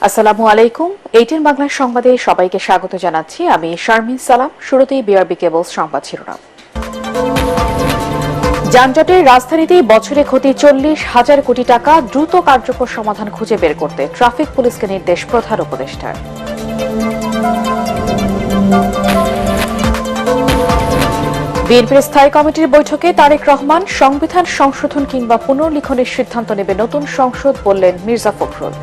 আসসালামু আলাইকুম। 18 বাংলা সংবাদে সবাইকে স্বাগত জানাচ্ছি। আমি শারমিন সালাম। শুরুতেই বিআরবি কেবলস সংবাদ শিরোনাম। যানজটের রাজধানীতে বছরে ক্ষতি 40,000 কোটি টাকা, দ্রুত কার্যকর সমাধান খুঁজে বের করতে ট্রাফিক পুলিশকে নির্দেশ প্রধান উপদেষ্টার। বিএনপির স্থায়ী কমিটির বৈঠকে তারেক রহমান, সংবিধান সংশোধন কিংবা পুনর্লিখনের সিদ্ধান্ত নেবে নতুন সংসদ, বললেন মির্জা ফখরুল।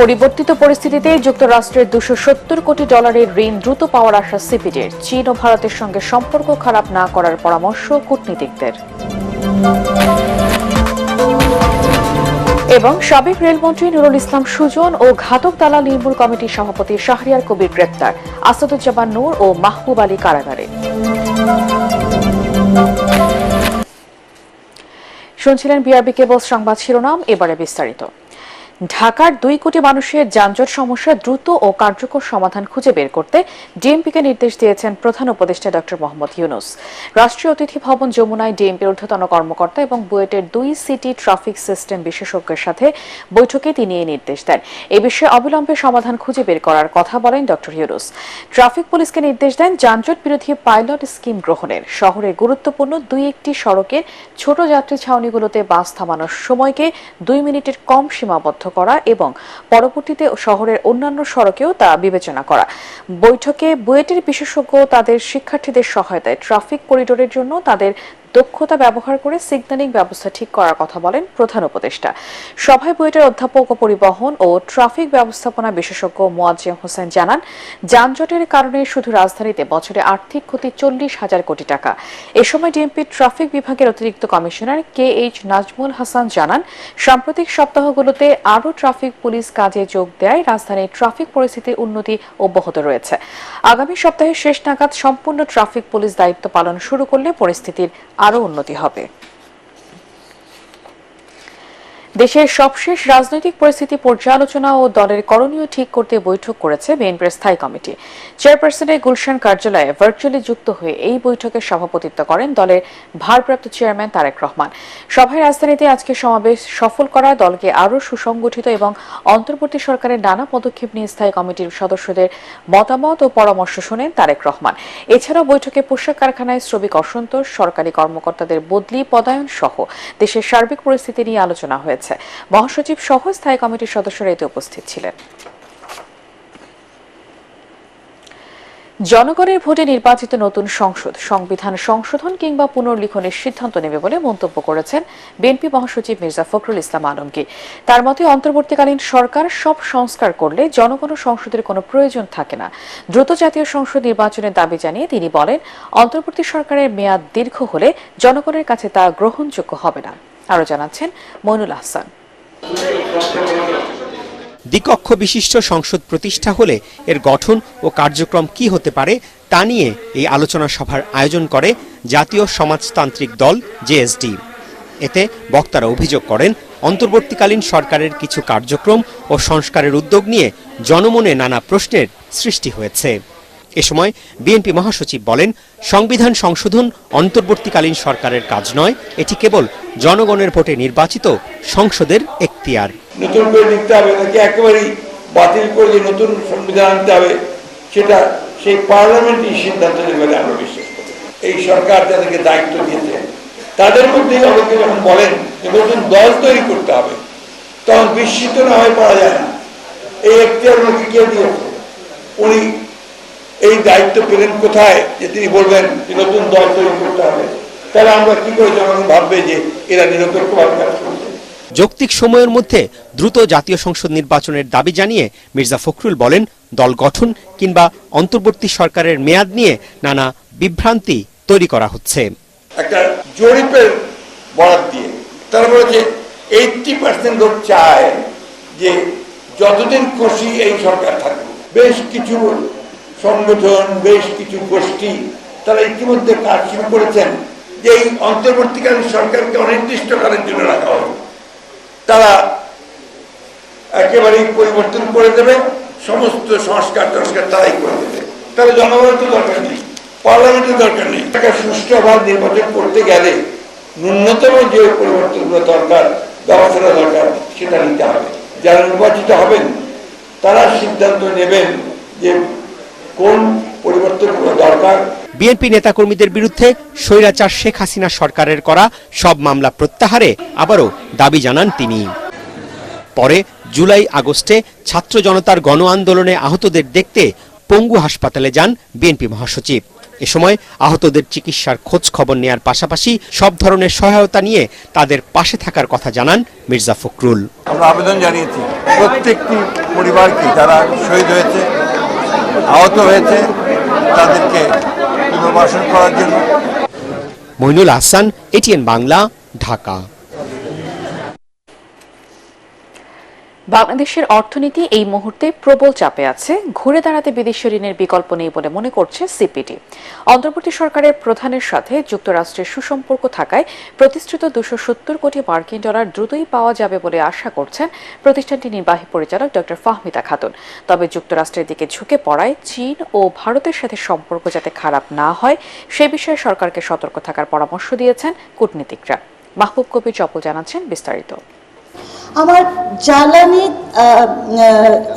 পরিবর্তিত পরিস্থিতিতে যুক্তরাষ্ট্রের $270 কোটি ঋণ দ্রুত পাওয়ার আশা সিপিডির। চীন ও ভারতের সঙ্গে সম্পর্ক খারাপ না করার পরামর্শ কূটনীতিকদের। এবং সাবেক রেলমন্ত্রী নুরুল ইসলাম সুজন ও ঘাতক দালাল নির্মূল কমিটির সভাপতি শাহরিয়ার কবির গ্রেপ্তার, আসাদুজ্জামান নূর ও মাহবুব আলী কারাগারে। শুনছিলেন বিআরবি কেবলস সংবাদ শিরোনাম, এবারে বিস্তারিত। ঢাকার 2 কোটি মানুষের যানজট সমস্যা দ্রুত ও কার্যকর সমাধান খুঁজে বের করতে ডিএমপিকে নির্দেশ দিয়েছেন প্রধান উপদেষ্টা ডক্টর মোহাম্মদ ইউনূস। রাষ্ট্রীয় অতিথি ভবন যমুনায় ডিএমপির ঊর্ধ্বতন কর্মকর্তা এবং বুয়েটের 2 সিটি ট্রাফিক সিস্টেম বিশেষজ্ঞের সাথে বৈঠকে তিনি এই নির্দেশ দেন। এ বিষয়ে অবিলম্বে সমাধান খুঁজে বের করার কথা বলেন ডক্টর ইউনূস। ট্রাফিক পুলিশকে নির্দেশ দেন যানজট বিরোধী পাইলট স্কিম গ্রহণের, শহরের গুরুত্বপূর্ণ 2-1টি সড়কের ছোট যাত্রী ছাউনিগুলোতে বাস থামানোর সময়কে 2 মিনিটের কম সীমাবদ্ধ করা এবং পরবর্তীতে শহরের অন্যান্য সড়কেও তা বিবেচনা করা। বৈঠকে বুয়েটের বিশেষজ্ঞ তাদের শিক্ষার্থীদের সহায়তায় ট্রাফিক করিডোরের জন্য তাদের দক্ষতা ব্যবহার করে সিগন্যালিং ব্যবস্থা ঠিক করার কথা বলেন প্রধান উপদেষ্টা। সভায় বুয়েটের অধ্যাপক ও পরিবহন ও ট্রাফিক ব্যবস্থাপনা বিশেষজ্ঞ মোয়াজ্জেম হোসেন জানান, যানজটের কারণে শুধু রাজধানীতে বছরে আর্থিক ক্ষতি 40,000 কোটি টাকা। এ সময় ডিএমপি ট্রাফিক বিভাগের অতিরিক্ত কমিশনার KH নাজমুল হাসান জানান, সাম্প্রতিক সপ্তাহগুলোতে আরও ট্রাফিক পুলিশ কাজে যোগ দেয় রাজধানীর ট্রাফিক পরিস্থিতির উন্নতি অব্যাহত রয়েছে। আগামী সপ্তাহের শেষ নাগাদ সম্পূর্ণ ট্রাফিক পুলিশ দায়িত্ব পালন শুরু করলে পরিস্থিতির আরও উন্নতি হবে। দেশের সবশেষ রাজনৈতিক পরিস্থিতি পর্যালোচনা ও দলের করণীয় ঠিক করতে বৈঠক করেছে বিএনপির স্থায়ী কমিটি। চেয়ারপারসনের গুলশান কার্যালয়ে ভার্চুয়ালি যুক্ত হয়ে এই বৈঠকে সভাপতিত্ব করেন দলের ভারপ্রাপ্ত চেয়ারম্যান তারেক রহমান। সভায় রাজধানীতে আজকে সমাবেশ সফল করা দলকে আরও সুসংগঠিত এবং অন্তর্বর্তী সরকারের নানা পদক্ষেপ নিয়ে স্থায়ী কমিটির সদস্যদের মতামত ও পরামর্শ শোনেন তারেক রহমান। এছাড়াও বৈঠকে পোশাক কারখানায় শ্রমিক অসন্তোষ, সরকারি কর্মকর্তাদের বদলি, পদায়ন সহ দেশের সার্বিক পরিস্থিতি নিয়ে আলোচনা হয়েছে। মহাসচিব সহ স্থায়ী কমিটির সদস্যরা এতে উপস্থিত ছিলেন। জনগণের ভোটে নির্বাচিত নতুন সংসদ সংবিধান সংশোধন কিংবা পুনর্লিখনের সিদ্ধান্ত নেবে বলে মন্তব্য করেছেন বিএনপি মহাসচিব মির্জা ফখরুল ইসলাম আলমগীর। তার মতে, অন্তর্বর্তীকালীন সরকার সব সংস্কার করলে জনগণ সংসদের কোনো প্রয়োজন থাকে না। দ্রুত জাতীয় সংসদ নির্বাচনের দাবি জানিয়ে তিনি বলেন, অন্তর্বর্তী সরকারের মেয়াদ দীর্ঘ হলে জনগণের কাছে তা গ্রহণযোগ্য হবে না। আরো জানাচ্ছেন মইনুল আহসান। দ্বিকক্ষ বিশিষ্ট সংসদ প্রতিষ্ঠা হলে এর গঠন ও কার্যক্রম কি হতে পারে তা নিয়ে এই আলোচনা সভার আয়োজন করে জাতীয় সমাজতান্ত্রিক দল জেএসডি। এতে বক্তারা অভিযোগ করেন, অন্তর্বর্তীকালীন সরকারের কিছু কার্যক্রম ও সংস্কারের উদ্যোগ নিয়ে জনমনে নানা প্রশ্নের সৃষ্টি হয়েছে। এ সময় বিএনপি মহাসচিব বলেন, সংবিধান সংশোধন অন্তর্বর্তীকালীন সরকারের কাজ নয়, এটি কেবল জনগণের ভোটে নির্বাচিত সংসদের এখতিয়ার। নতুন করে লিখতে হবে নাকি একেবারেই বাতিল করে যে নতুন সংবিধান আনতে হবে, সেটা সেই পার্লামেন্টই সিদ্ধান্ত নেবে বলে আমরা বিশ্বাস করি। এই সরকার যাদেরকে দায়িত্ব দিয়েছে তাদের মধ্যেই অনেকে যখন বলেন যে নতুন দল তৈরি করতে হবে, তখন বিস্মিত না হয়ে পারা যায় না। এই এখতিয়ার ওনাকে কে দিয়েছে? উনি এই দায়িত্ব পেলেন কোথায় যে তিনি বলবেন যে নতুন দল তৈরি করতে হবে? তাহলে আমরা কি করে জনগণ ভাববে যে এরা নিরপেক্ষভাবে কাজ করছে? যৌক্তিক সময়ের মধ্যে দ্রুত জাতীয় সংসদ নির্বাচনের দাবি জানিয়ে মির্জা ফখরুল বলেন, দল গঠন কিংবা অন্তর্বর্তী সরকারের মেয়াদ নিয়ে নানা বিভ্রান্তি তৈরি করা হচ্ছে। একটা জরিপের বরাত দিয়ে তারা বলেছে 80% লোক চায় যে যতদিন খুশি এই সরকার থাকবে। বেশ কিছু সংগঠন, বেশ কিছু গোষ্ঠী তারা ইতিমধ্যে কাজ শুরু করেছেন যে এই অন্তর্বর্তীকালীন সরকারকে অনির্দিষ্টকালের জন্য রাখা হবে। তারা একেবারেই পরিবর্তন করে দেবে, সমস্ত সংস্কার তারাই করে দেবে। তাহলে জনগণের তো দরকার নেই, পার্লামেন্টের দরকার নেই। একটা সুষ্ঠুভাবে নির্বাচন করতে গেলে ন্যূনতম যে পরিবর্তনগুলো দরকার, ব্যবস্থা দরকার, সেটা নিতে হবে। যারা নির্বাচিত হবেন তারা সিদ্ধান্ত নেবেন যে কোন পরিবর্তনগুলো দরকার। বিএনপি নেতাকর্মীদের বিরুদ্ধে স্বৈরাচার শেখ হাসিনা সরকারের করা সব মামলা প্রত্যাহারে আবারও দাবি জানান তিনি। পরে জুলাই আগস্টে ছাত্র জনতার গণ আন্দোলনে আহতদের দেখতে পঙ্গু হাসপাতালে যান বিএনপি মহাসচিব। এ সময় আহতদের চিকিৎসার খোঁজ খবর নেয়ার পাশাপাশি সব ধরনের সহায়তা নিয়ে তাদের পাশে থাকার কথা জানান মির্জা ফখরুল। আমরা আবেদন জানিয়েছি প্রত্যেকটি পরিবারকে যারা শহীদ হয়েছে, আহত হয়েছে, তাদেরকে পুনর্বাসন করার জন্য। মইনুল আহসান, এটিএন বাংলা, ঢাকা। বাংলাদেশের অর্থনীতি এই মুহূর্তে প্রবল চাপে আছে। ঘুরে দাঁড়াতে বিদেশি ঋণের বিকল্প নেই বলে মনে করছে সিপিডি। অন্তর্বর্তী সরকারের প্রধানের সাথে যুক্তরাষ্ট্রের সুসম্পর্ক থাকায় প্রতিশ্রুত 270 কোটি মার্কিন ডলার দ্রুতই পাওয়া যাবে বলে আশা করছেন প্রতিষ্ঠানটির নির্বাহী পরিচালক ডক্টর ফাহমিদা খাতুন। তবে যুক্তরাষ্ট্রের দিকে ঝুঁকে পড়ায় চীন ও ভারতের সাথে সম্পর্ক যাতে খারাপ না হয় সে বিষয়ে সরকারকে সতর্ক থাকার পরামর্শ দিয়েছেন কূটনীতিকরা। মাহবুব কবির চপল জানাচ্ছেন বিস্তারিত। আমার জ্বালানি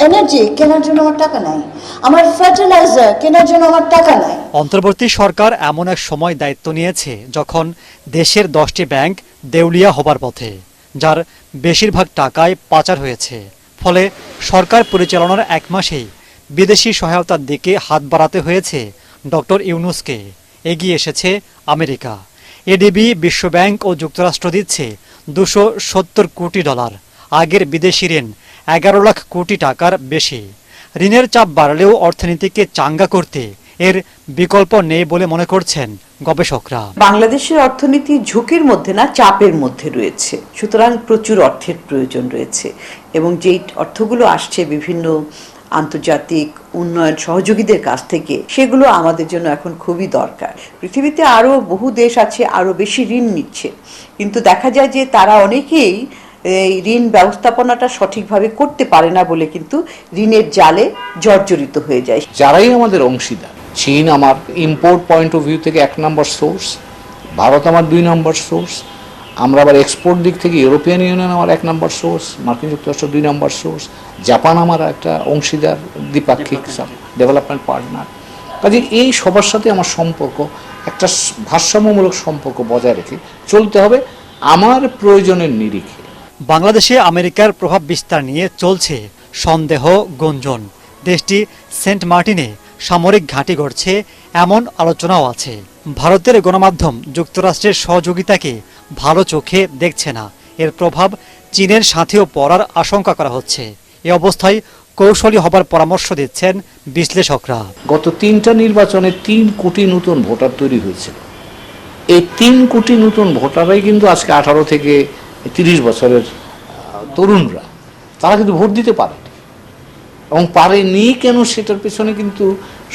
এনার্জি কেনার জন্য আমার টাকা নাই, আমার ফার্টিলাইজার কেনার জন্য আমার টাকা নাই। অন্তর্বর্তী সরকার এমন এক সময় দায়িত্ব নিয়েছে যখন দেশের 10টি ব্যাংক দেউলিয়া হবার পথে, যার বেশিরভাগ টাকায় পাচার হয়েছে। ফলে সরকার পরিচালনার এক মাসেই বিদেশি সহায়তার দিকে হাত বাড়াতে হয়েছে ডক্টর ইউনূসকে। এগিয়ে এসেছে আমেরিকা। এডিবি, বিশ্বব্যাংক ও যুক্তরাষ্ট্র দিচ্ছে 270 কোটি ডলার। আগের বিদেশি ঋণ 11 লাখ কোটি টাকার বেশি। ঋণের চাপ বাড়লেও অর্থনীতিকে চাঙ্গা করতে এর বিকল্প নেই বলে মনে করছেন গবেষকরা। বাংলাদেশের অর্থনীতি ঝুঁকির মধ্যে না, চাপের মধ্যে রয়েছে। সুতরাং প্রচুর অর্থের প্রয়োজন রয়েছে এবং যেই অর্থগুলো আসছে বিভিন্ন আন্তর্জাতিক উন্নয়ন সহযোগীদের কাছ থেকে, সেগুলো আমাদের জন্য এখন খুবই দরকার। পৃথিবীতে আরও বহু দেশ আছে আরও বেশি ঋণ নিচ্ছে, কিন্তু দেখা যায় যে তারা অনেকেই এই ঋণ ব্যবস্থাপনাটা সঠিকভাবে করতে পারে না বলে কিন্তু ঋণের জালে জর্জরিত হয়ে যায়। যারাই আমাদের অংশীদার, চীন আমার ইম্পোর্ট পয়েন্ট অফ ভিউ থেকে 1 নম্বর সোর্স, ভারত আমার 2 নম্বর সোর্স, আমরা আবার এক্সপোর্ট দিক থেকে ইউরোপিয়ান ইউনিয়ন আমার 1 নম্বর সোর্স, মার্কিন যুক্তরাষ্ট্র 2 নম্বর সোর্স, জাপান আমার একটা অংশীদার, দ্বিপাক্ষিক ডেভেলপমেন্ট পার্টনার। কাজে এই সবার সাথে আমার সম্পর্ক একটা ভারসাম্যমূলক সম্পর্ক বজায় রেখে চলতে হবে আমার প্রয়োজনের নিরিখে। বাংলাদেশে আমেরিকার প্রভাব বিস্তার নিয়ে চলছে সন্দেহ গুঞ্জন। দেশটি সেন্ট মার্টিনে সামরিক ঘাঁটি গড়ছে এমন আলোচনাও আছে। ভারতের গণমাধ্যম যুক্তরাষ্ট্রের সহযোগিতাকে ভালো চোখে দেখছে না। এর প্রভাব চীনের সাথেও পড়ার আশঙ্কা করা হচ্ছে। এ অবস্থায় কৌশলী হবার পরামর্শ দিচ্ছেন বিশ্লেষকরা। গত 3টা নির্বাচনে 3 কোটি নতুন ভোটার তৈরি হয়েছিল। এই 3 কোটি নতুন ভোটাররাই কিন্তু আজকে 18 থেকে 30 বছরের তরুণরা, তারা কিন্তু ভোট দিতে পারে এবং পারেনি কেন, সেটার পেছনে কিন্তু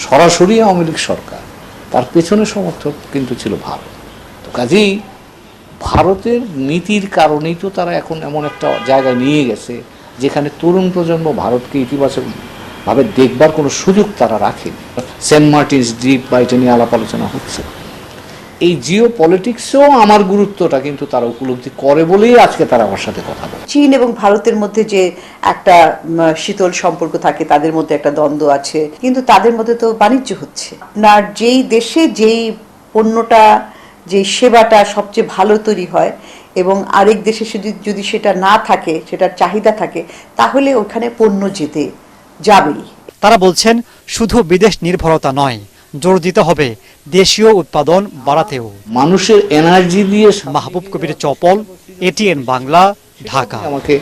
সরাসরি আওয়ামী লীগ সরকার, তার পেছনে সমর্থক কিন্তু ছিল ভারত। তো কাজেই ভারতের নীতির কারণেই তো তারা এখন এমন একটা জায়গায় নিয়ে গেছে যেখানে তরুণ প্রজন্ম ভারতকে ইতিবাচকভাবে দেখবার কোনো সুযোগ তারা রাখেনি। সেন্ট মার্টিনস দ্বীপ বা এটা নিয়ে আলাপ আলোচনা হচ্ছে। এই জিও পলিটিক্সেও আমার গুরুত্বটা কিন্তু তারা উপলব্ধি করে বলেই আজকে তারা আমার সাথে কথা বলে। চীন এবং ভারতের মধ্যে যে একটা শীতল সম্পর্ক থাকে, তাদের মধ্যে একটা দ্বন্দ্ব আছে, কিন্তু তাদের মধ্যে তো বাণিজ্য হচ্ছে। আপনার যেই দেশে যেই পণ্যটা, যেই সেবাটা সবচেয়ে ভালো তৈরি হয় এবং আরেক দেশে যদি সেটা না থাকে, সেটার চাহিদা থাকে, তাহলে ওখানে পণ্য যেতে যাবেই। তারা বলছেন শুধু বিদেশ নির্ভরতা নয়, জোর দিতে হবে দেশীয় উৎপাদন বাড়াতেও। মানুষের এনার্জি দিয়ে। মাহবুব কবির চপল, এটিএন বাংলা, ঢাকা। আমাকে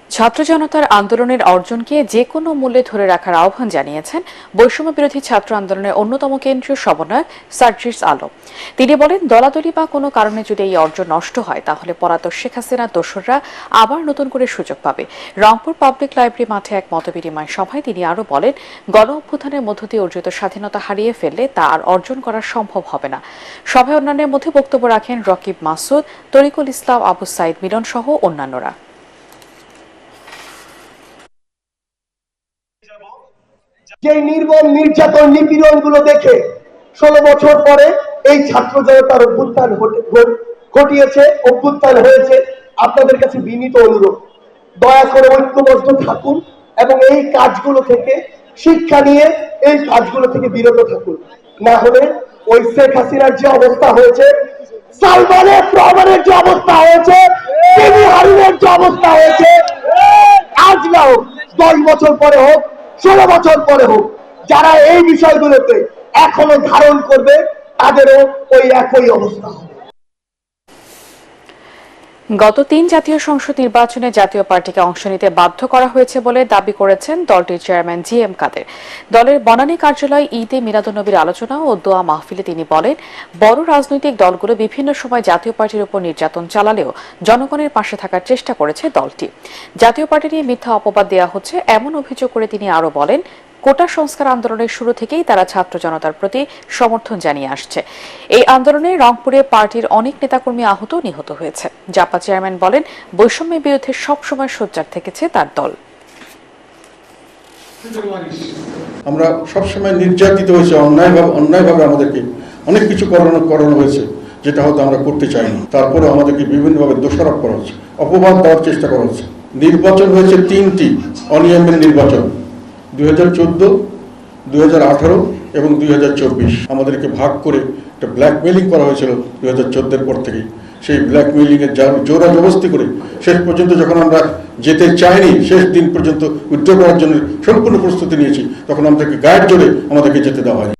ছাত্র জনতার আন্দোলনের অর্জনকে যে কোনো মূল্যে ধরে রাখার আহ্বান জানিয়েছেন বৈষম্য বিরোধী ছাত্র আন্দোলনের অন্যতম কেন্দ্রীয় সমন্বয়ক সার্জিস আলম। তিনি বলেন, দলাদলি বা কোনো কারণে যদি এই অর্জন নষ্ট হয় তাহলে পলাতক শেখ হাসিনার দোসররা আবার নতুন করে সুযোগ পাবে। রংপুর পাবলিক লাইব্রেরি মাঠে এক মতবিনিময় সভায় তিনি আরও বলেন, গণ অভ্যুত্থানের মধ্য দিয়ে অর্জিত স্বাধীনতা হারিয়ে ফেললে তা আর অর্জন করা সম্ভব হবে না। সভায় অন্যান্যের মধ্যে বক্তব্য রাখেন রকিব মাসুদ, তরিকুল ইসলাম, আবু সাইদ মিলন সহ অন্যান্যরা। যে নির্মম নির্যাতন নিপীড়ন গুলো দেখে 16 বছর পরে এই ছাত্র জনতার অভ্যুত্থান ঘটিয়েছে, অভ্যুত্থান হয়েছে। আপনাদের কাছে বিনীত অনুরোধ, দয়া করে ঐক্যবদ্ধ থাকুন এবং এই কাজগুলো থেকে শিক্ষা নিয়ে এই কাজগুলো থেকে বিরত থাকুন। না হলে ওই শেখ হাসিনার যে অবস্থা হয়েছে, সালমানের প্রমাণের যে অবস্থা হয়েছে, হারুনের যে অবস্থা হয়েছে, আজ না হোক 10 বছর পরে হোক, 16 বছর পরে হোক, যারা এই বিষয়গুলোতে এখনো ধারণ করবে তাদেরও ওই একই অবস্থা হবে। গত 3 জাতীয় সংসদ নির্বাচনে জাতীয় পার্টিকে অংশ নিতে বাধ্য করা হয়েছে বলে দাবি করেছেন দলটির চেয়ারম্যান জিএম কাদের। দলের বনানী কার্যালয় ঈদে মিলাদুন্নবীর আলোচনা ও দোয়া মাহফিলে তিনি বলেন, বড় রাজনৈতিক দলগুলো বিভিন্ন সময় জাতীয় পার্টির উপর নির্যাতন চালালেও জনগণের পাশে থাকার চেষ্টা করেছে দলটি। জাতীয় পার্টি নিয়ে মিথ্যা অপবাদ দেওয়া হচ্ছে এমন অভিযোগ করে তিনি আরো বলেন, কোটা সংস্কার আন্দোলনের শুরু থেকেই তারা ছাত্র জনতার প্রতি সমর্থন জানিয়ে আসছে। এই আন্দোলনে রংপুরে পার্টির অনেক নেতাকর্মী আহত নিহত হয়েছে। জাপা চেয়ারম্যান বলেন, বৈষম্যের বিরুদ্ধে সবসময় সোচ্চার থেকেছে তার দল। আমরা সবসময় নির্যাতিত হয়েছে, অন্যায়ভাবে আমাদেরকে অনেক কিছু করানো হয়েছে, যেটা হয়তো আমরা করতে চাইনি। তারপরে আমাদেরকে বিভিন্নভাবে দোষারোপ করা হচ্ছে, অপবাদ দেওয়ার চেষ্টা করা হচ্ছে। নির্বাচন হয়েছে 3টি অনিয়মের নির্বাচন, 2014, 2018 এবং 2024। আমাদেরকে ভাগ করে একটা ব্ল্যাকমেইলিং করা হয়েছিল 2014-এর পর থেকেই। সেই ব্ল্যাকমেইলিংয়ের জোরা জবরদস্তি করে শেষ পর্যন্ত যখন আমরা যেতে চাইনি, শেষ দিন পর্যন্ত উইথড্র করার জন্য সম্পূর্ণ প্রস্তুতি নিয়েছি, তখন আমাদেরকে গায়ের জোরে আমাদেরকে যেতে দেওয়া হয়নি।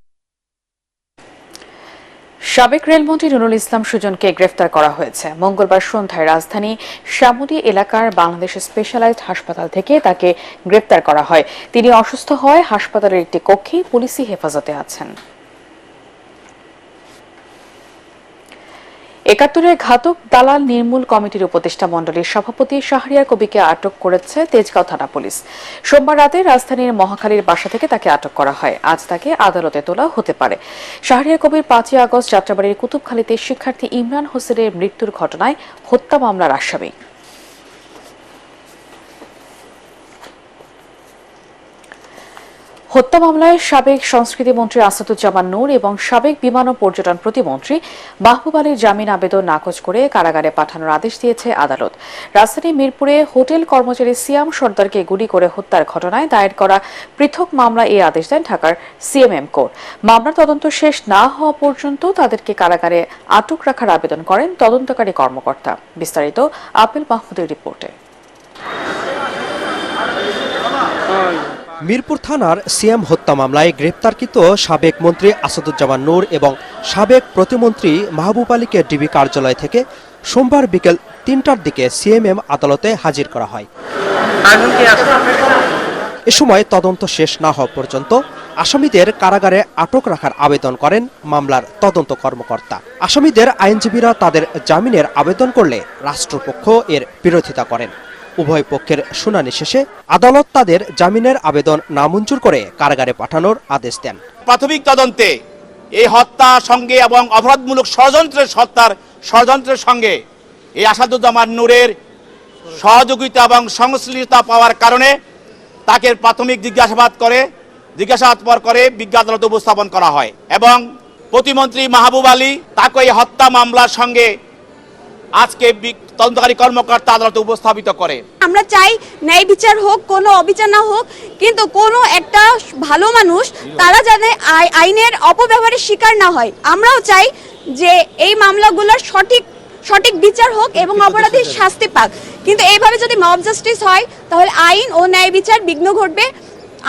সাবেক রেলমন্ত্রী নুরুল ইসলাম সুজনকে গ্রেফতার করা হয়েছে। মঙ্গলবার সন্ধ্যায় রাজধানী শ্যামলী এলাকার বাংলাদেশ স্পেশালাইজড হাসপাতাল থেকে তাকে গ্রেফতার করা হয়। তিনি অসুস্থ হওয়ায় হাসপাতালের একটি কক্ষে পুলিশি হেফাজতে আছেন। ৭১-এর ঘাতক দালাল নির্মূল কমিটির উপদেষ্টা মণ্ডলীর সভাপতি শাহরিয়ার কবিকে আটক করেছে তেজগাঁও থানা পুলিশ। সোমবার রাতে রাজধানীর মহাখালীর বাসা থেকে তাকে আটক করা হয়। আজ তাকে আদালতে তোলা হতে পারে। শাহরিয়ার কবির 5 আগস্ট যাত্রাবাড়ির কুতুবখালীতে শিক্ষার্থী ইমরান হোসেনের মৃত্যুর ঘটনায় হত্যা মামলার আসামি। হত্যা মামলায় সাবেক সংস্কৃতি মন্ত্রী আসাদুজ্জামান নূর এবং সাবেক বিমান ও পর্যটন প্রতিমন্ত্রী মাহবুব আলীর জামিন আবেদন নাকচ করে কারাগারে পাঠানোর আদেশ দিয়েছে আদালত। রাজধানীর মিরপুরে হোটেল কর্মচারী সিয়াম সর্দারকে গুলি করে হত্যার ঘটনায় দায়ের করা পৃথক মামলা এই আদেশ দেন ঢাকার সিএমএম কোর্ট। মামলার তদন্ত শেষ না হওয়া পর্যন্ত তাদেরকে কারাগারে আটক রাখার আবেদন করেন তদন্তকারী কর্মকর্তা। বিস্তারিত আপিল মাহমুদের রিপোর্টে। মিরপুর থানার সিএম হত্যা মামলায় গ্রেপ্তারকৃত সাবেক মন্ত্রী আসাদুজ্জামান নূর এবং সাবেক প্রতিমন্ত্রী মাহবুব আলীকে ডিবি কার্যালয় থেকে সোমবার বিকেল 3টার দিকে সিএমএম আদালতে হাজির করা হয়। এ সময় তদন্ত শেষ না হওয়া পর্যন্ত আসামিদের কারাগারে আটক রাখার আবেদন করেন মামলার তদন্ত কর্মকর্তা। আসামিদের আইনজীবীরা তাদের জামিনের আবেদন করলে রাষ্ট্রপক্ষ এর বিরোধিতা করেন। উভয় পক্ষের শুনানি শেষে আদালত তাদের জামিনের আবেদন নামঞ্জুর করে কারাগারে পাঠানোর আদেশ দেন। প্রাথমিক তদন্তে এই হত্যার সঙ্গে এবং অপরাধমূলক ষড়যন্ত্রের সঙ্গে এই আসাদুজ্জামান নূরের সহযোগিতা এবং সংশ্লিষ্টতা পাওয়ার কারণে তাকে প্রাথমিক জিজ্ঞাসাবাদ করে বিজ্ঞ আদালতে উপস্থাপন করা হয় এবং প্রতিমন্ত্রী মাহবুব আলী তাকে এই হত্যা মামলার সঙ্গে আজকে তদন্তকারী কর্মকর্তা আদালতে উপস্থাপিত করে। আমরা চাই ন্যায় বিচার হোক, কোনো অবিচার না হোক, কিন্তু কোনো একটা ভালো মানুষ তারা যাতে আইনের অপব্যবহারের শিকার না হয়। আমরাও চাই যে এই মামলাগুলোর সঠিক বিচার হোক এবং অপরাধীর শাস্তি পাক। কিন্তু এইভাবে যদি মব জাস্টিস হয় তাহলে আইন ও ন্যায় বিচার বিঘ্ন ঘটবে।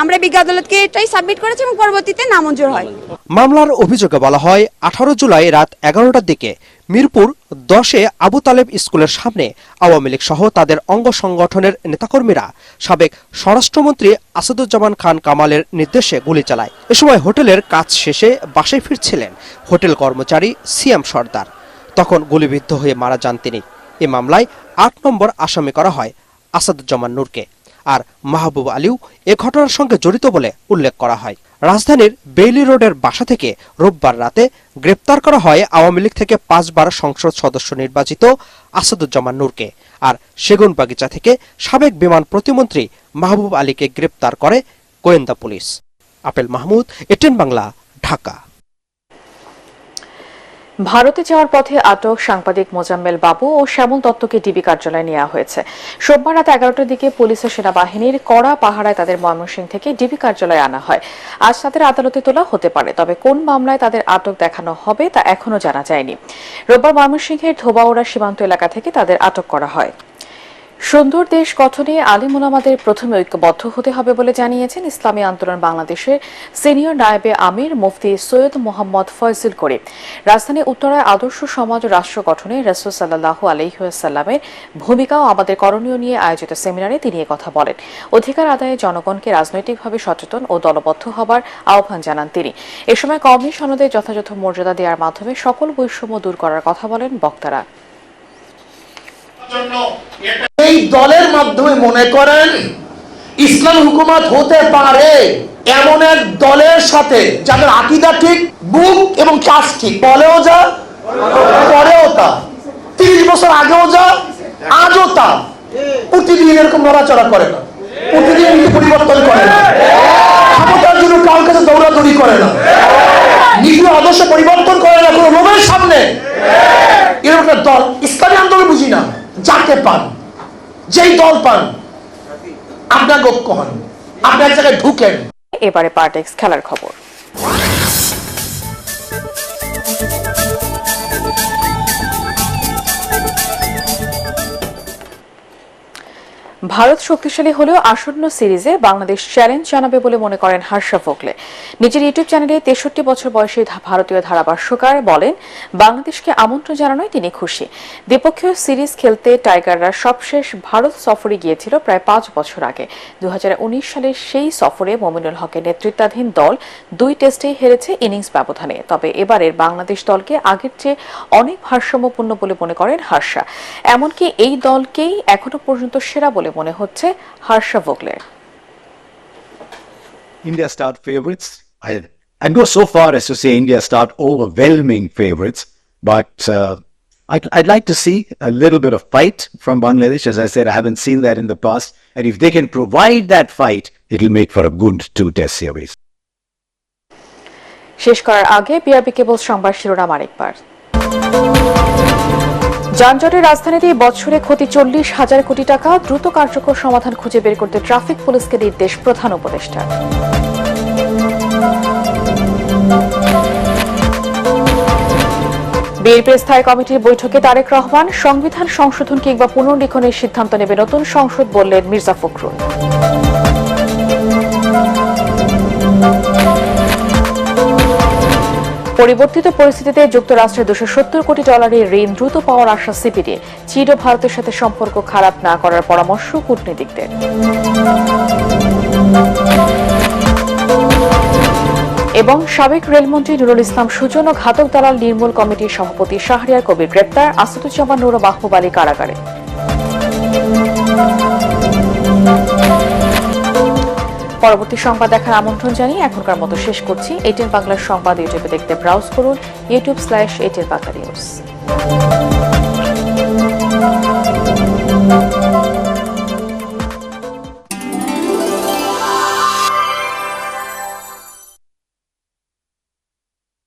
আমরা বিজ্ঞ আদালতকে এটাই সাবমিট করেছি এবং পরবর্তীতে নামঞ্জুর হয়। মামলার অভিযোগে বলা হয় 18 জুলাই রাত 11টার দিকে মিরপুর 10-এ আবু তালেব স্কুলের সামনে আওয়ামী লীগ সহ তাদের অঙ্গ সংগঠনের নেতাকর্মীরা সাবেক স্বরাষ্ট্রমন্ত্রী আসাদুজ্জামান খান কামালের নির্দেশে গুলি চালায়। এ সময় হোটেলের কাজ শেষে বাসায় ফিরছিলেন হোটেল কর্মচারী সিয়াম সর্দার। তখন গুলিবিদ্ধ হয়ে মারা যান তিনি। এ মামলায় 8 নম্বর আসামি করা হয় আসাদুজ্জামান নূরকে। আর মাহবুব আলীও এ ঘটনার সঙ্গে জড়িত বলে উল্লেখ করা হয়। রাজধানীর বেইলি রোডের বাসা থেকে রোববার রাতে গ্রেপ্তার করা হয় আওয়ামী লীগ থেকে 5 বার সংসদ সদস্য নির্বাচিত আসাদুজ্জামান নূরকে। আর সেগুনবাগিচা থেকে সাবেক বিমান প্রতিমন্ত্রী মাহবুব আলীকে গ্রেপ্তার করে গোয়েন্দা police. Apple Mahmud, ATN Bangla, Dhaka. ভারতে যাওয়ার পথে আটক সাংবাদিক মোজাম্মেল বাবু ও শ্যামল দত্তকে ডিবি কার্যালয়ে নেওয়া হয়েছে। সোমবার রাত 11টার দিকে পুলিশ ও সেনাবাহিনীর কড়া পাহারায় তাদের ময়মনসিংহ থেকে ডিবি কার্যালয়ে আনা হয়। আজ তাদের আদালতে তোলা হতে পারে, তবে কোন মামলায় তাদের আটক দেখানো হবে তা এখনো জানা যায়নি। রোববার ময়মনসিংহের ধোবাউড়া সীমান্ত এলাকা থেকে তাদের আটক করা হয়। সুন্দর দেশ গঠনে আলিম উলামাদের প্রথমে ঐক্যবদ্ধ হতে হবে বলে জানিয়েছেন ইসলামী আন্দোলন বাংলাদেশের সিনিয়র নায়েবে আমির মুফতি সৈয়দ মোহাম্মদ ফয়জুল করিম। রাজধানী উত্তরায় আদর্শ সমাজ ও রাষ্ট্র গঠনে রাসূল সাল্লাল্লাহু আলাইহি ওয়াসাল্লামের ভূমিকা ও আমাদের করণীয় নিয়ে আয়োজিত সেমিনারে তিনি কথা বলেন। অধিকার আদায়ে জনগণকে রাজনৈতিকভাবে সচেতন ও দলবদ্ধ হবার আহ্বান জানান তিনি। এ সময় কওমি সনদে যথাযথ মর্যাদা দেওয়ার মাধ্যমে সকল বৈষম্য দূর করার কথা বলেন বক্তারা। এই দলের মাধ্যমে মনে করেন ইসলাম হুকুমত হতে পারে এমন এক দলের সাথে যাদের আকীদা ঠিক, বুক এবং কাজ ঠিক, বলেও যা পরেও তা, 30 বছর আগেও যা আজও তা, প্রতিদিন এরকম নড়াচড়া করে না, প্রতিদিন পরিবর্তন করে না, ক্ষমতার জন্য কারোর কাছে দৌড়াদৌড়ি করে না, নীতি আদর্শ পরিবর্তন করে না কোনো লোভের সামনে। এরকম একটা দল ইসলামী আন্দোলন বুঝি না। যাকে পান, যেই দল পান, আপনার ঐক্য হন, আপনি এক জায়গায় ঢুকেন। এবারে পার্টেক্স খেলার খবর। ভারত শক্তিশালী হলেও আসন্ন সিরিজে বাংলাদেশ চ্যালেঞ্জ জানাবে বলে মনে করেন হর্ষা ভোগলে। নিজের ইউটিউব চ্যানেলে 63 বছর বয়সী ভারতীয় ধারাভাষ্যকার বলেন, বাংলাদেশকে আমন্ত্রণ জানানোয় তিনি খুশি। দ্বিপক্ষীয় সিরিজ খেলতে টাইগাররা সবশেষ ভারত সফরে গিয়েছিল প্রায় 5 বছর আগে। 2019 সালের সেই সফরে মমিনুল হকের নেতৃত্বাধীন দল 2 টেস্টেই হেরেছে ইনিংস ব্যবধানে। তবে এবারের বাংলাদেশ দলকে আগের চেয়ে অনেক ভারসাম্যপূর্ণ বলে মনে করেন হর্ষা। এমনকি এই দলকেই এখনো পর্যন্ত সেরা বলে মনে হচ্ছে Harsha ভোগলের। India start favorites. I'd go so far as to say India start overwhelming favorites, but I'd like to see a little bit of fight from Bangladesh. As I said, I haven't seen that in the past, and if they can provide that fight, it'll make for a good 2-test series. শেষ করার আগে BRB কেবল সংবাদ শিরোনাম আরেকবার। যানজটের রাজধানীতে বছরে ক্ষতি 40,000 কোটি টাকা, দ্রুত কার্যকর সমাধান খুঁজে বের করতে ট্রাফিক পুলিশকে নির্দেশ প্রধান উপদেষ্টার। বিএনপির স্থায়ী কমিটির বৈঠকে তারেক রহমান, সংবিধান সংশোধন কিংবা পুনর্লিখনের সিদ্ধান্ত নেবে নতুন সংসদ বললেন মির্জা ফখরুল। পরিবর্তিত পরিস্থিতিতে যুক্তরাষ্ট্রের $270 কোটি ঋণ দ্রুত পাওয়ার আশ্বাস সিপিডির। চীন ও ভারতের সাথে সম্পর্ক খারাপ না করার পরামর্শ কূটনীতিকদের। এবং সাবেক রেলমন্ত্রী নুরুল ইসলাম সুজন ও ঘাতক দালাল নির্মূল কমিটির সভাপতি শাহরিয়ার কবির গ্রেপ্তার, আসাদুজ্জামান নূর ও মাহবুব আলী কারাগারে। পরবর্তী সংবাদ দেখার আমন্ত্রণ জানিয়ে এখনকার মতো শেষ করছি। এটিএন বাংলার সংবাদ ইউটিউবে দেখতে ব্রাউজ করুন youtube/ATN Bangla News।